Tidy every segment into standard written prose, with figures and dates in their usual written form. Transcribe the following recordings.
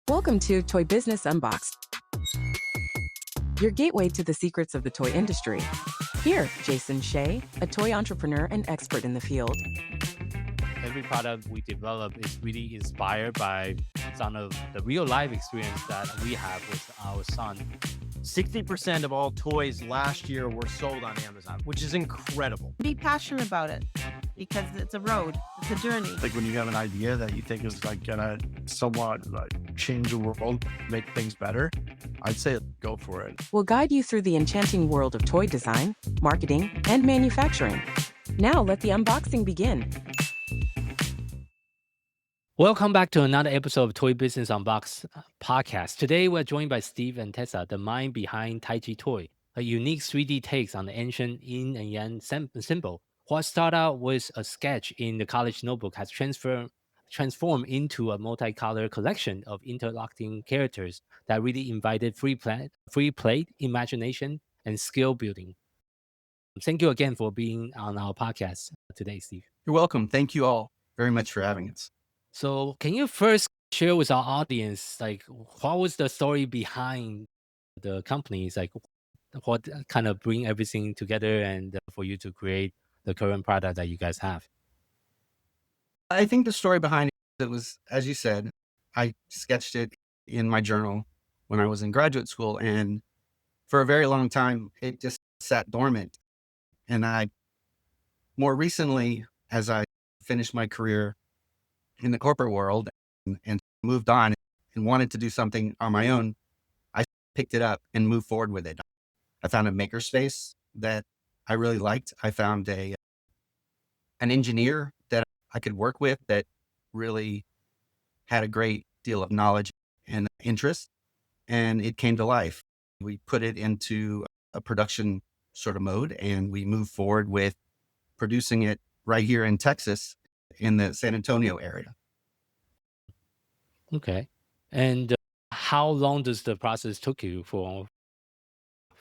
Welcome to Toy Business Unboxed, your gateway to the secrets of the toy industry. Here, Jason Shea, a toy entrepreneur and expert in the field. Every product we develop is really inspired by some of the real life experience that we have with our son. 60% of all toys last year were sold on Amazon, which is incredible. Be passionate about it because it's a road, it's a journey. Like when you have an idea that you think is like gonna somewhat like change the world, make things better, I'd say go for it. We'll guide you through the enchanting world of toy design, marketing, and manufacturing. Now let the unboxing begin. Welcome back to another episode of Toy Business Unboxed podcast. Today, we're joined by Steve and Tessa, the mind behind Taji Toy, a unique 3D takes on the ancient yin and yang symbol. What started out with a sketch in the college notebook has transformed into a multicolored collection of interlocking characters that really invited free play, imagination, and skill building. Thank you again for being on our podcast today, Steve. You're welcome. Thank you all very much for having us. So can you first share with our audience, like, what was the story behind the companies? Like, what kind of bring everything together and for you to create the current product that you guys have? I think the story behind it was, as you said, I sketched it in my journal when I was in graduate school. And for a very long time, it just sat dormant. And more recently, as I finished my career in the corporate world and moved on and wanted to do something on my own, I picked it up and moved forward with it. I found a makerspace that I really liked. I found an engineer that I could work with that really had a great deal of knowledge and interest, and it came to life. We put it into a production sort of mode, and we moved forward with producing it right here in Texas, in the San Antonio area. Okay. And how long does the process took you from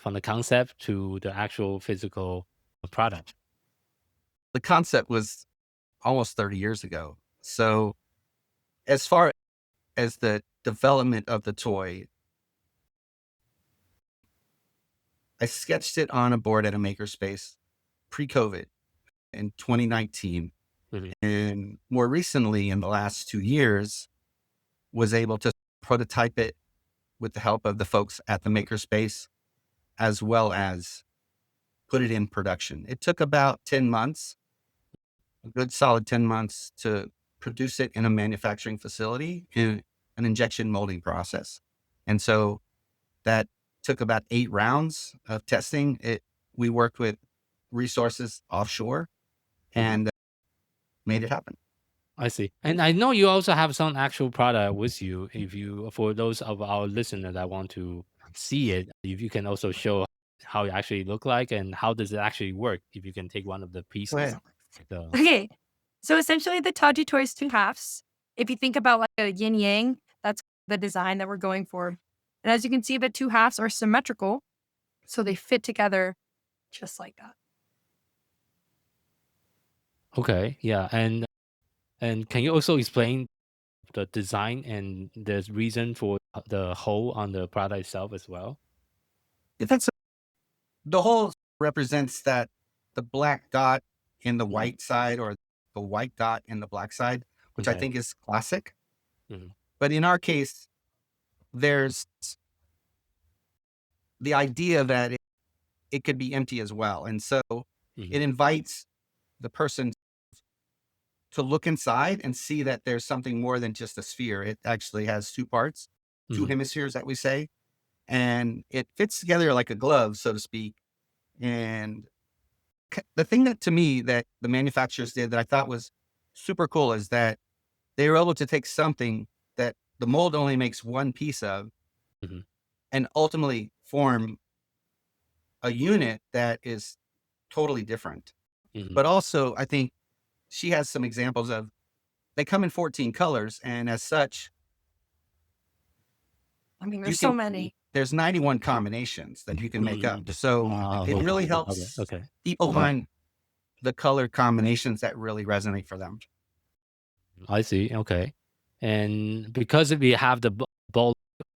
the concept to the actual physical product? The concept was almost 30 years ago. So as far as the development of the toy, I sketched it on a board at a makerspace pre-COVID in 2019. Mhm. And more recently, in the last 2 years, was able to prototype it with the help of the folks at the makerspace, as well as put it in production. It took about 10 months, a good solid 10 months to produce it in a manufacturing facility in an injection molding process. And so that took about 8 rounds of testing. We worked with resources offshore and made it happen. I see. And I know you also have some actual product with you. For those of our listeners that want to see it, if you can also show how it actually look like and how does it actually work, if you can take one of the pieces. Go ahead. Okay, so essentially the Taji Toys two halves. If you think about like a yin yang, that's the design that we're going for. And as you can see, the two halves are symmetrical, so they fit together just like that. Okay, yeah. And can you also explain the design and the reason for the hole on the product itself as well? The whole represents that the black dot in the white side, or the white dot in the black side, which I Okay. think is classic. Mhm. But in our case, there's the idea that it could be empty as well. And so Mhm. it invites the person to look inside and see that there's something more than just a sphere. It actually has 2 parts, 2 Mhm. hemispheres that we say, and it fits together like a glove, so to speak. And the thing that to me that the manufacturers did that I thought was super cool is that they were able to take something that the mold only makes one piece of Mhm. and ultimately form a unit that is totally different. Mhm. But also, I think she has some examples of, they come in 14 colors, and as such, I mean, you there's so can, many. there's 91 combinations that you can make up. So it okay. really Okay. helps Okay. people find the color combinations that really resonate for them. I see. Okay. And because we have the ball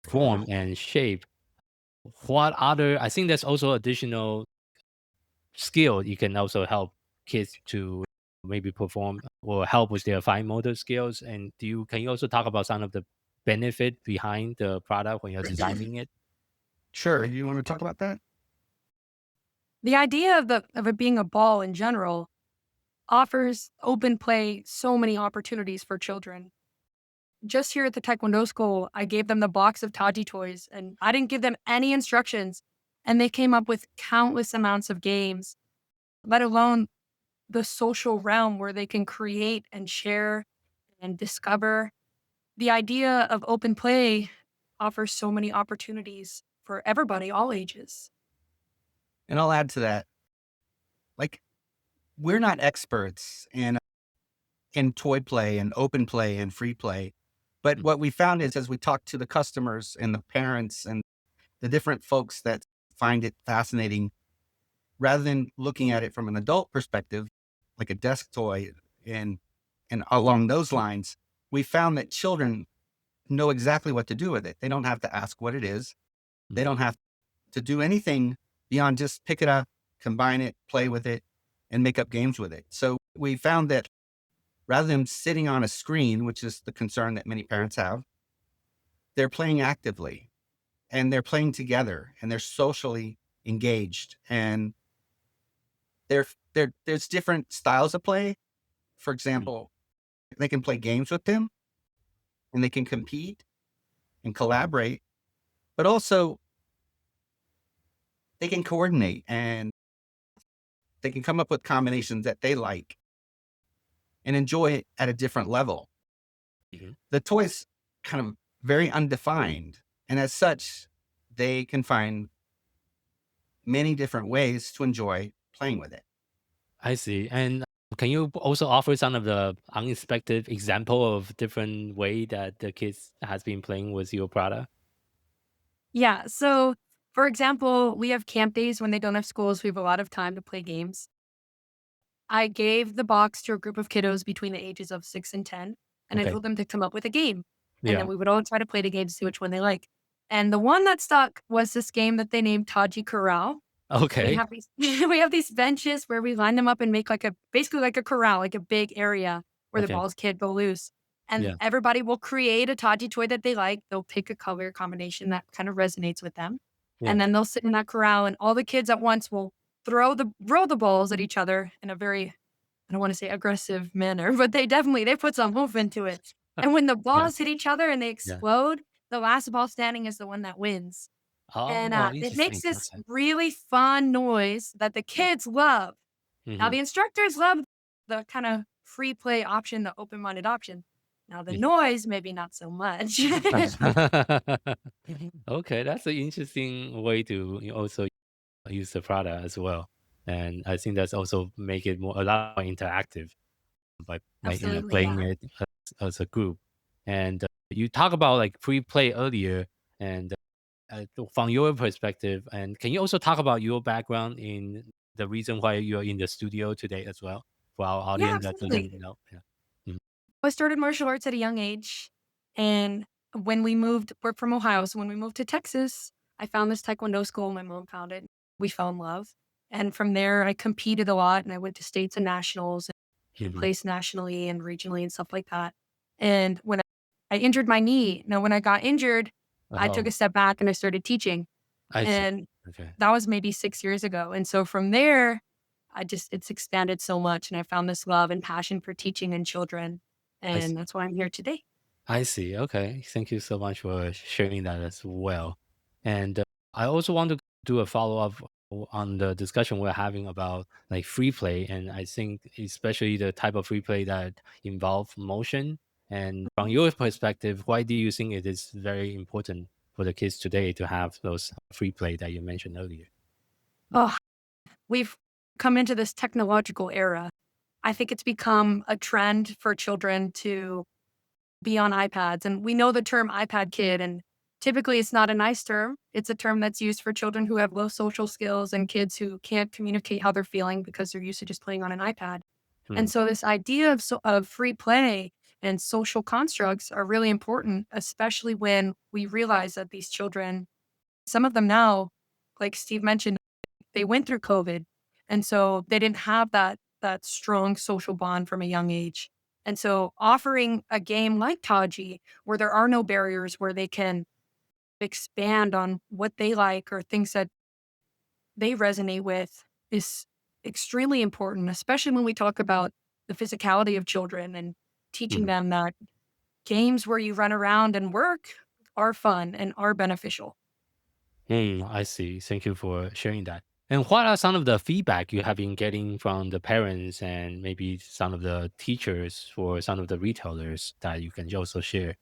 form and shape, what other, I think there's also additional skill you can also help kids to maybe perform or help with their fine motor skills. And can you also talk about some of the benefit behind the product when you're designing it? Sure. You want to talk about that? The idea of it being a ball in general offers open play so many opportunities for children. Just here at the Taekwondo school, I gave them the box of Taji toys and I didn't give them any instructions. And they came up with countless amounts of games, let alone the social realm where they can create and share and discover. The idea of open play offers so many opportunities for everybody, all ages. And I'll add to that. Like, we're not experts in toy play and open play and free play. But Mm. what we found is as we talked to the customers and the parents and the different folks that find it fascinating, rather than looking at it from an adult perspective, like a desk toy and along those lines, we found that children know exactly what to do with it. They don't have to ask what it is. They don't have to do anything beyond just pick it up, combine it, play with it, and make up games with it. So we found that rather than sitting on a screen, which is the concern that many parents have, they're playing actively and they're playing together and they're socially engaged. And there's different styles of play. For example, they can play games with them and they can compete and collaborate, but also they can coordinate and they can come up with combinations that they like and enjoy it at a different level. Mhm. The toy's kind of very undefined, and as such, they can find many different ways to enjoy playing with it. I see. And can you also offer some of the unexpected example of different way that the kids has been playing with your product? Yeah. So, for example, we have camp days when they don't have schools. We have a lot of time to play games. I gave the box to a group of kiddos between the ages of 6 and 10, and I Okay. told them to come up with a game. And then Yeah. we would all try to play the game to see which one they like. And the one that stuck was this game that they named Taji Corral. We Okay. have these we have these benches where we line them up and make like a basically like a corral, like a big area where the Okay. balls can't go loose. And Yeah. everybody will create a Taji toy that they like. They'll pick a color combination that kind of resonates with them. Yeah. And then they'll sit in that corral and all the kids at once will throw the balls at each other in a very, I don't want to say aggressive manner, but they put some oomph into it. And when the Yeah. balls hit each other and they Yeah. explode, the last ball standing is the one that wins. And, Oh, it makes interesting. this Okay. really fun noise that the kids love. Now, Hmm. the instructors love the kind of free play option, the open-minded option. Now, the Yeah. noise, maybe not so much. Okay, that's an interesting way to also use the product as well. And I think that's also make it a lot more interactive by Absolutely, playing yeah. it as a group. And you talk about like free play earlier, and from your perspective, and can you also talk about your background in the reason why you're in the studio today as well for our Yeah, audience that doesn't absolutely. know? Yeah. Mhm. I started martial arts at a young age, and when we moved we're from Ohio, so when we moved to Texas, I found this taekwondo school, my mom found it. We fell in love, and from there, I competed a lot, and I went to states and nationals and Mhm. placed nationally and regionally and stuff like that. And when I injured my knee. Now, when I got injured, I took Oh, a step back and I started teaching, I see. and Okay. that was maybe 6 years ago, and so from there, it's expanded so much, and I found this love and passion for teaching and children, I and see. that's why I'm here today. I see. Okay. Thank you so much for sharing that as well. And I also want to do a follow up on the discussion we're having about like free play. And I think especially the type of free play that involve motion. And from your perspective, why do you think it is very important for the kids today to have those free play that you mentioned earlier? Oh, we've come into this technological era. I think it's become a trend for children to be on iPads. And we know the term iPad kid, and typically it's not a nice term. It's a term that's used for children who have low social skills and kids who can't communicate how they're feeling because they're used to just playing on an iPad. Hmm. And so this idea of free play And social constructs are really important, especially when we realize that these children, some of them now, like Steve mentioned, they went through COVID. And so they didn't have that strong social bond from a young age. And so offering a game like Taji, where there are no barriers, where they can expand on what they like or things that they resonate with is extremely important, especially when we talk about the physicality of children and teaching Mhm. them that games where you run around and work are fun and are beneficial. I see. Thank you for sharing that. And what are some of the feedback you have been getting from the parents and maybe some of the teachers or some of the retailers that you can also share?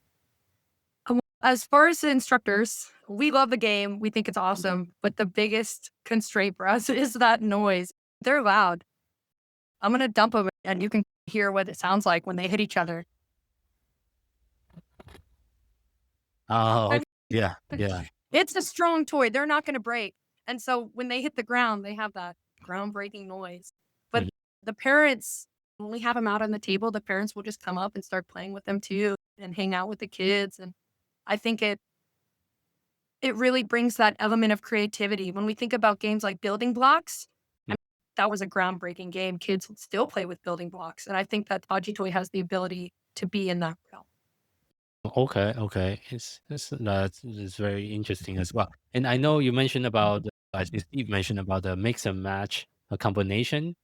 As far as the instructors, we love the game. We think it's awesome. But the biggest constraint for us is that noise. They're loud. I'm going to dump them and you can hear what it sounds like when they hit each other. Oh, I okay. Yeah, yeah. It's a strong toy. They're not going to break. And so when they hit the ground, they have that groundbreaking noise. But Mhm. the parents, when we have them out on the table, the parents will just come up and start playing with them too and hang out with the kids. And I think it really brings that element of creativity. When we think about games like Building Blocks, I mean, that was a groundbreaking game. Kids still play with building blocks. And I think that Taji Toy has the ability to be in that realm. Okay, okay. That's very interesting as well. And I know you mentioned about, I think Steve mentioned about the mix and match combination,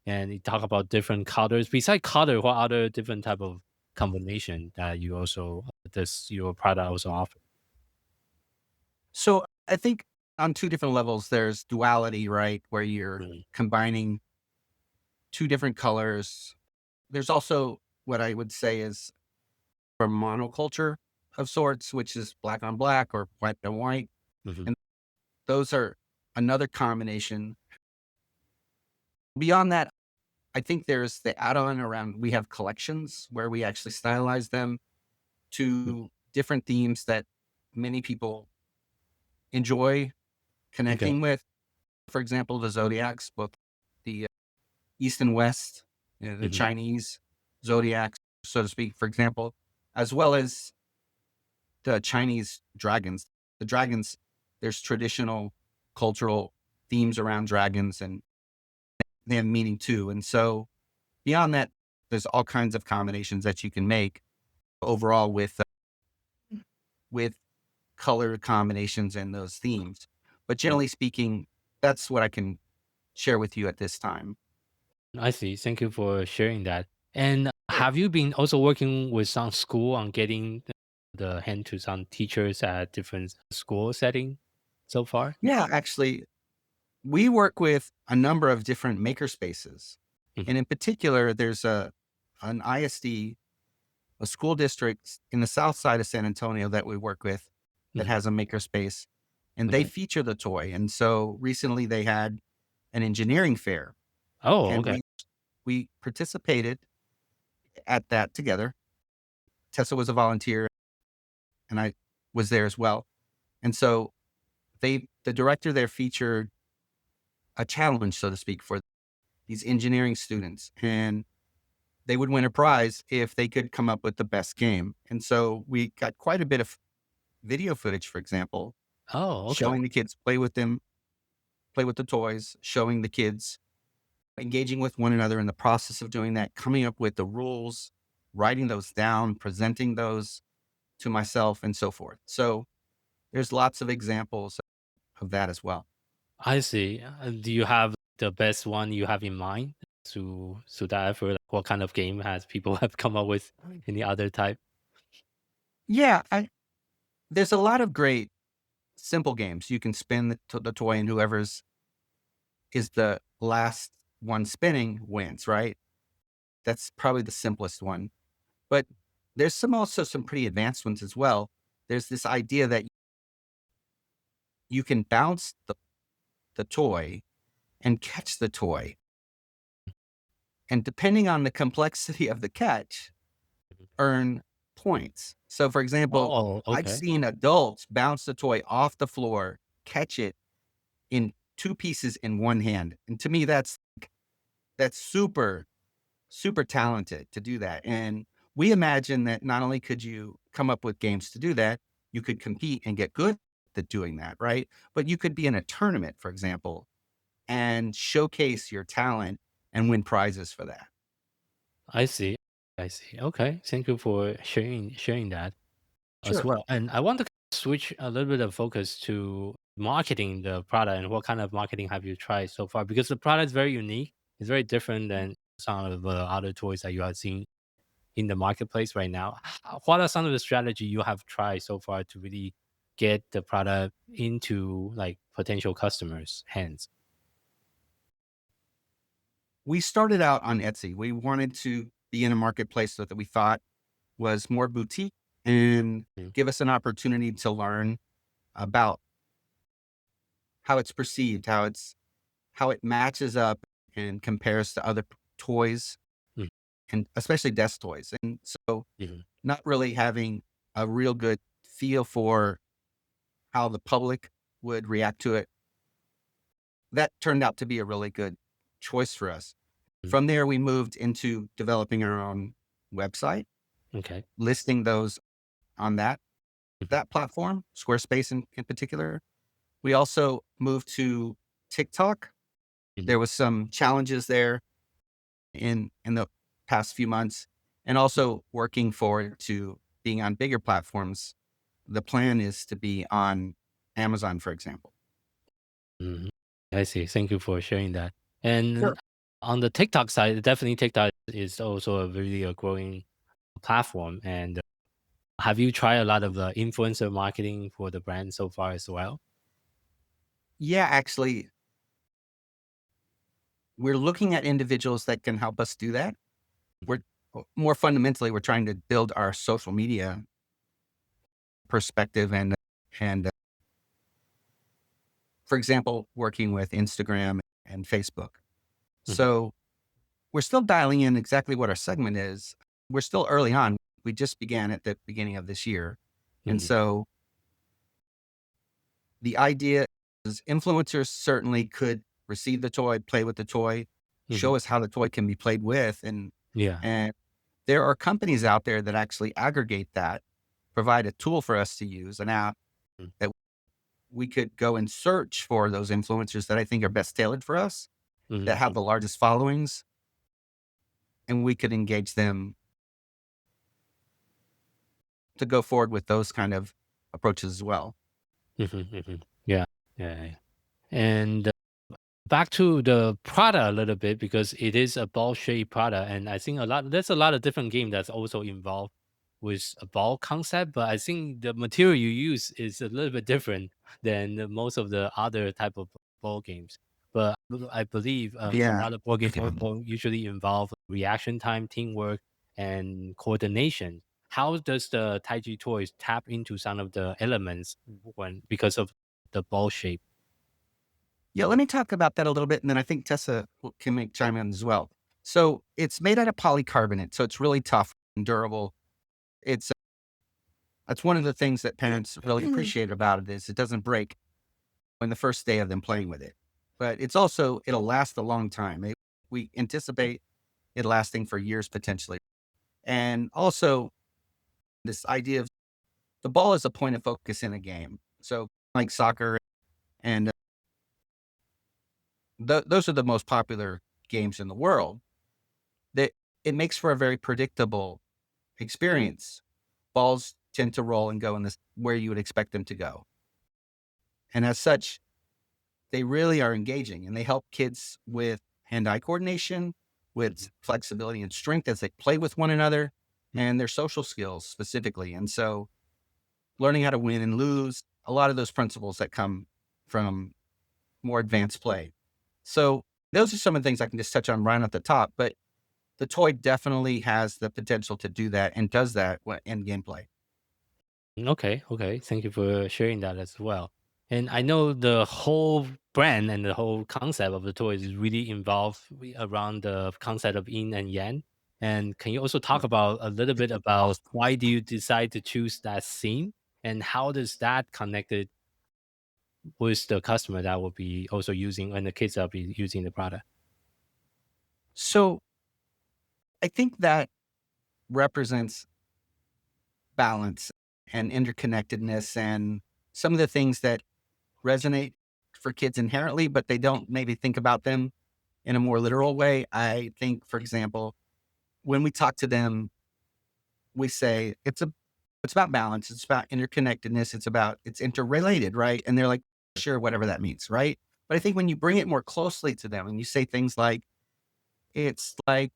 and you talk about different colors. Besides color, what other different type of combination that you also this your product also offer? So I think on two different levels, there's duality, right? Where you're Mhm. combining two different colors. There's also what I would say is a monoculture of sorts, which is black on black or white on white. Mhm. And those are another combination. Beyond that, I think there's the add-on around we have collections where we actually stylize them Mhm. to different themes that many people enjoy Okay. connecting with. For example, the zodiacs, both the East and West, the Mhm. Chinese zodiacs, so to speak, for example, as well as the Chinese dragons. The dragons, there's traditional cultural themes around dragons and they have meaning too. And so beyond that, there's all kinds of combinations that you can make overall with color combinations and those themes. But Mm. generally speaking, that's what I can share with you at this time. I see. Thank you for sharing that. And have you been also working with some school on getting the hand to some teachers at different school setting so far? Yeah, actually, we work with a number of different maker spaces. Mhm. And in particular, there's an ISD, a school district in the south side of San Antonio that we work with that Mhm. has a maker space and they Okay. feature the toy. And so recently they had an engineering fair Oh, and okay. we participated at that together. Tessa was a volunteer and I was there as well. And so the director there featured a challenge, so to speak, for these engineering students. And they would win a prize if they could come up with the best game. And so we got quite a bit of video footage, for example, Oh, okay. showing the kids play with them, play with the toys, showing the kids engaging with one another in the process of doing that, coming up with the rules, writing those down, presenting those to myself, and so forth. So there's lots of examples of that as well. I see. Do you have the best one you have in mind to that effort? Like, what kind of game has people have come up with? Any other type? Yeah, there's a lot of great simple games. You can spin the toy, and whoever's is the last one spinning wins, right? That's probably the simplest one. But there's also some pretty advanced ones as well. There's this idea that you can bounce the toy and catch the toy. And depending on the complexity of the catch, earn points. So, for example, Oh, I've okay. seen adults bounce the toy off the floor, catch it in two pieces in one hand. And to me, that's super, super talented to do that. And we imagine that not only could you come up with games to do that, you could compete and get good at doing that, right? But you could be in a tournament, for example, and showcase your talent and win prizes for that. I see. I see. Okay. Thank you for sharing that as Sure. well. And I want to switch a little bit of focus to marketing the product and what kind of marketing have you tried so far? Because the product is very unique. It's very different than some of the other toys that you have seen in the marketplace right now. What are some of the strategy you have tried so far to really get the product into like potential customers' hands? We started out on Etsy. We wanted to be in a marketplace that we thought was more boutique and Mm, give us an opportunity to learn about how it's perceived, how it matches up and compares to other toys mm, and especially desk toys. And so mhm, not really having a real good feel for how the public would react to it. That turned out to be a really good choice for us. mm. From there, we moved into developing our own website, Okay. listing those on that Mhm, that platform, Squarespace in particular. We also moved to TikTok. mhm, There was some challenges there in the past few months, and also working forward to being on bigger platforms. The plan is to be on Amazon, for example. mhm. I see. Thank you for sharing that. And Sure. on the TikTok side, definitely TikTok is also a really a growing platform. And have you tried a lot of influencer marketing for the brand so far as well? Yeah, actually, we're looking at individuals that can help us do that. We're more fundamentally, we're trying to build our social media perspective and for example, working with Instagram and Facebook. Mhm, So we're still dialing in exactly what our segment is. We're still early on. We just began at the beginning of this year. And mhm, so the idea is influencers certainly could receive the toy, play with the toy, mhm. show us how the toy can be played with. Yeah. And there are companies out there that actually aggregate that, provide a tool for us to use, an app Mm, that we could go and search for those influencers that I think are best tailored for us, that have mhm, the largest followings, and we could engage them to go forward with those kind of approaches as well. mhm, mhm. Yeah. Yeah. Yeah. And back to the product a little bit because it is a ball shaped product, and I think there's a lot of different game that's also involved with a ball concept. But I think the material you use is a little bit different than most of the other type of ball games. But I believe a Yeah. lot of ball games also usually involve reaction time, teamwork, and coordination. How does the Taiji Toys tap into some of the elements when because of the ball shape? Yeah, let me talk about that a little bit, and then I think Tessa can make chime in as well. So it's made out of polycarbonate, so it's really tough and durable. It's that's one of the things that parents really appreciate about it is it doesn't break on the first day of them playing with it. But it's also it'll last a long time. We anticipate it lasting for years potentially. And also this idea of the ball is a point of focus in a game. So like soccer and those are the most popular games in the world. That it makes for a very predictable experience. Balls tend to roll and go in this where you would expect them to go. And as such, they really are engaging and they help kids with hand-eye coordination, with flexibility and strength as they play with one another and their social skills specifically. And so learning how to win and lose, a lot of those principles that come from more advanced play. So those are some of the things I can just touch on right at the top, but the toy definitely has the potential to do that and does that in gameplay. Okay, okay. Thank you for sharing that as well. And I know the whole brand and the whole concept of the toys is really involved around the concept of yin and yang. And can you also talk about a little bit about why do you decide to choose that theme and how does that connected with the customer that will be also using and the kids that will be using the product? So I think that represents balance and interconnectedness and some of the things that resonate for kids inherently, but they don't maybe think about them in a more literal way. I think, for example, when we talk to them, we say it's about balance, it's about interconnectedness, it's interrelated, right? And they're like, sure, whatever that means, right? But I think when you bring it more closely to them and you say things like, it's like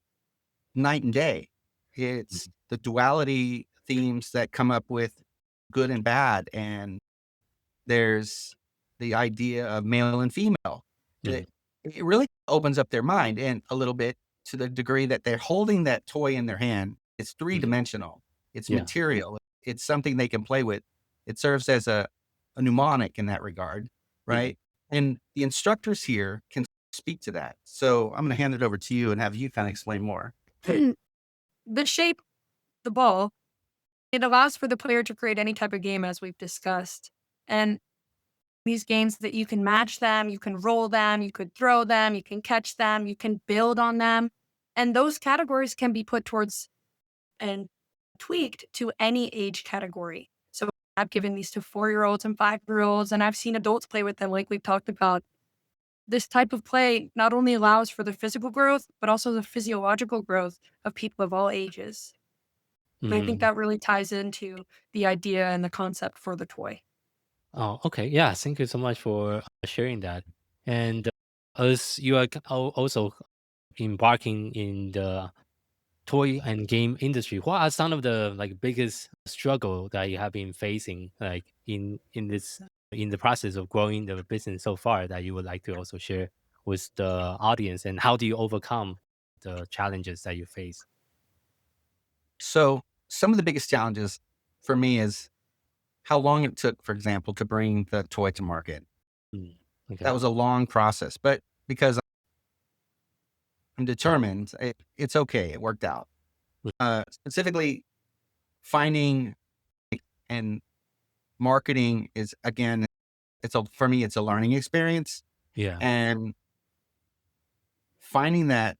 night and day, it's the duality themes that come up with good and bad, and there's the idea of male and female. Mhm. It really opens up their mind and a little bit to the degree that they're holding that toy in their hand. It's three-dimensional. It's Yeah. material. It's something they can play with. It serves as a mnemonic in that regard, right? And the instructors here can speak to that. So I'm going to hand it over to you and have you kind of explain more. The shape, the ball, it allows for the player to create any type of game as we've discussed. And these games that you can match them, you can roll them, you could throw them, you can catch them, you can build on them. And those categories can be put towards and tweaked to any age category. So I've given these to 4-year-olds and 5-year-olds, and I've seen adults play with them, like we've talked about. This type of play not only allows for the physical growth, but also the physiological growth of people of all ages. And I think Mhm. that really ties into the idea and the concept for the toy. Oh, okay. Yeah. Thank you so much for sharing that. And as you are also embarking in the toy and game industry, what are some of the like biggest struggle that you have been facing, like in the process of growing the business so far, that you would like to also share with the audience, and how do you overcome the challenges that you face? So some of the biggest challenges for me is how long it took, for example, to bring the toy to market. Mm, That okay. was a long process, but because I'm determined, it's okay. It worked out. Mm, Specifically, finding and marketing is, again, for me, it's a learning experience, yeah. and finding that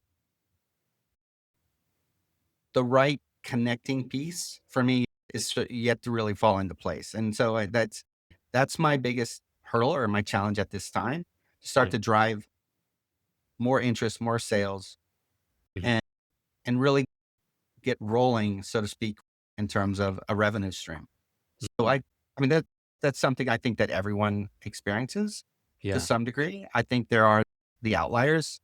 the right connecting piece for me is yet to really fall into place. And so that's my biggest hurdle or my challenge at this time, to start Mm, to drive more interest, more sales, mhm, and really get rolling, so to speak, in terms of a revenue stream. So mhm. I mean that's something I think that everyone experiences to Yeah. some degree. I think there are the outliers.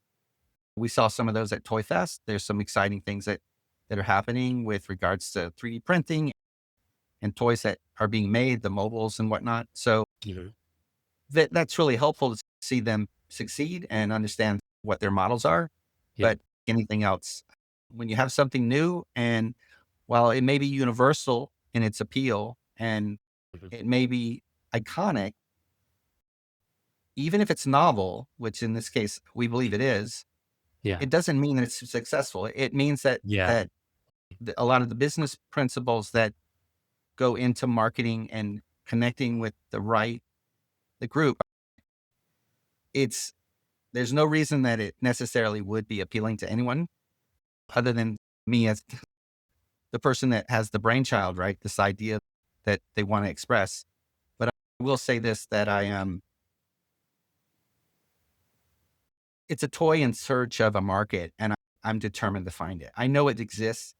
We saw some of those at Toy Fest. There's some exciting things that are happening with regards to 3D printing and toys that are being made, the mobiles and whatnot. So Mhm. that's really helpful to see them succeed and understand what their models are. Yeah. But anything else, when you have something new, and while it may be universal in its appeal and Mhm. it may be iconic, even if it's novel, which in this case we believe it is, Yeah. it doesn't mean that it's successful. It means that Yeah. a lot of the business principles that go into marketing and connecting with the group, it's there's no reason that it necessarily would be appealing to anyone other than me as the person that has the brainchild, right? This idea that they want to express. But I will say this, that it's a toy in search of a market, and I'm determined to find it. I know it exists.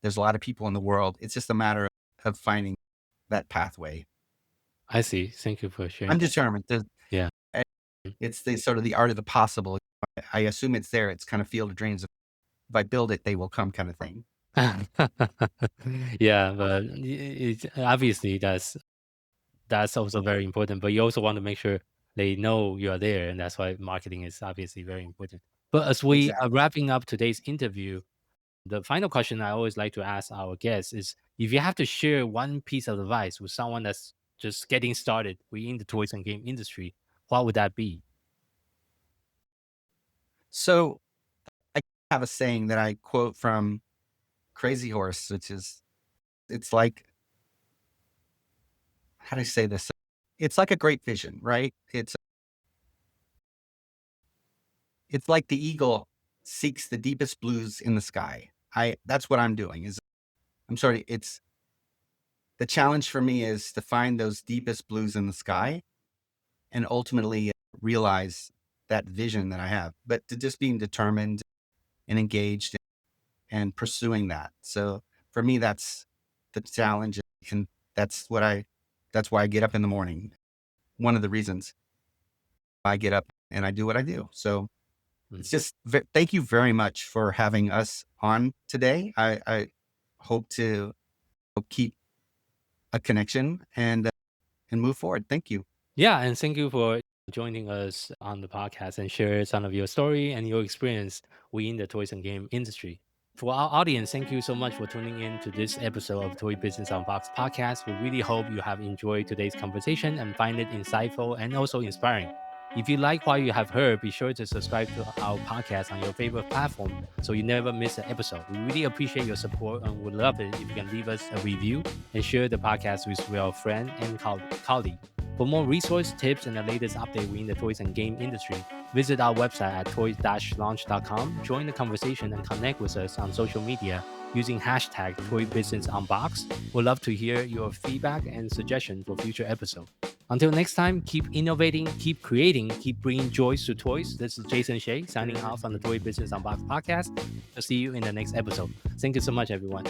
There's a lot of people in the world. It's just a matter of finding that pathway. I see. Thank you for sharing I'm that. determined. Yeah. It's the sort of the art of the possible. I assume it's there. It's kind of field of dreams. If I build it, they will come, kind of thing. Yeah, but it's obviously that's also very important. But you also want to make sure they know you are there, and that's why marketing is obviously very important. But as we are Exactly. wrapping up today's interview, the final question I always like to ask our guests is, if you have to share one piece of advice with someone that's just getting started within the toys and game industry, what would that be? So I have a saying that I quote from Crazy Horse, which is, it's like, how do I say this? It's like a great vision, right? It's like the eagle seeks the deepest blues in the sky. That's what I'm doing, is I'm sorry, it's the challenge for me is to find those deepest blues in the sky and ultimately realize that vision that I have, but to just being determined and engaged and pursuing that. So for me, that's the challenge. And that's why I get up in the morning. One of the reasons I get up and I do what I do. So it's just, thank you very much for having us on today. I hope to keep a connection and move forward. Thank you. Yeah, and thank you for joining us on the podcast and share some of your story and your experience within the toys and game industry. For our audience, thank you so much for tuning in to this episode of Toy Business Unboxed podcast. We really hope you have enjoyed today's conversation and find it insightful and also inspiring. If you like what you have heard, be sure to subscribe to our podcast on your favorite platform so you never miss an episode. We really appreciate your support and would love it if you can leave us a review and share the podcast with your friend and colleague. For more resource tips and the latest update within the toys and game industry, visit our website at toy-launch.com, join the conversation and connect with us on social media using hashtag ToyBusinessUnboxed. We'd love to hear your feedback and suggestions for future episodes. Until next time, keep innovating, keep creating, keep bringing joys to toys. This is Jason Shea signing off on the Toy Business Unboxed podcast. I'll see you in the next episode. Thank you so much, everyone.